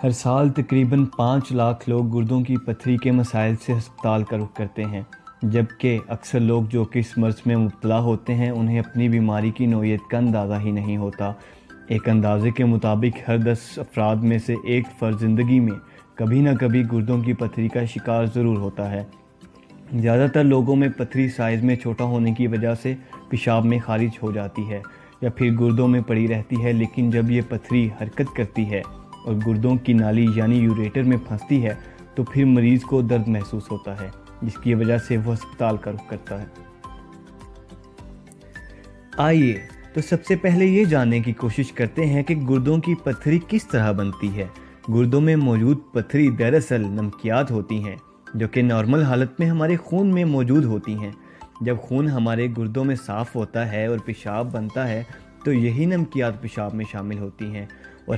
ہر سال تقریباً 5 لاکھ لوگ گردوں کی پتھری کے مسائل سے ہسپتال کا رخ کرتے ہیں، جبکہ اکثر لوگ جو کہ اس مرض میں مبتلا ہوتے ہیں انہیں اپنی بیماری کی نوعیت کا اندازہ ہی نہیں ہوتا۔ ایک اندازے کے مطابق ہر 10 افراد میں سے ایک فرد زندگی میں کبھی نہ کبھی گردوں کی پتھری کا شکار ضرور ہوتا ہے۔ زیادہ تر لوگوں میں پتھری سائز میں چھوٹا ہونے کی وجہ سے پیشاب میں خارج ہو جاتی ہے یا پھر گردوں میں پڑی رہتی ہے، لیکن جب یہ پتھری حرکت کرتی ہے اور گردوں کی نالی یعنی یوریٹر میں پھنستی ہے تو پھر مریض کو درد محسوس ہوتا ہے، جس کی وجہ سے وہ ہسپتال کا رخ کرتا ہے۔ آئیے تو سب سے پہلے یہ جاننے کی کوشش کرتے ہیں کہ گردوں کی پتھری کس طرح بنتی ہے۔ گردوں میں موجود پتھری دراصل نمکیات ہوتی ہیں جو کہ نارمل حالت میں ہمارے خون میں موجود ہوتی ہیں۔ جب خون ہمارے گردوں میں صاف ہوتا ہے اور پیشاب بنتا ہے تو یہی نمکیات پیشاب میں شامل ہوتی ہیں اور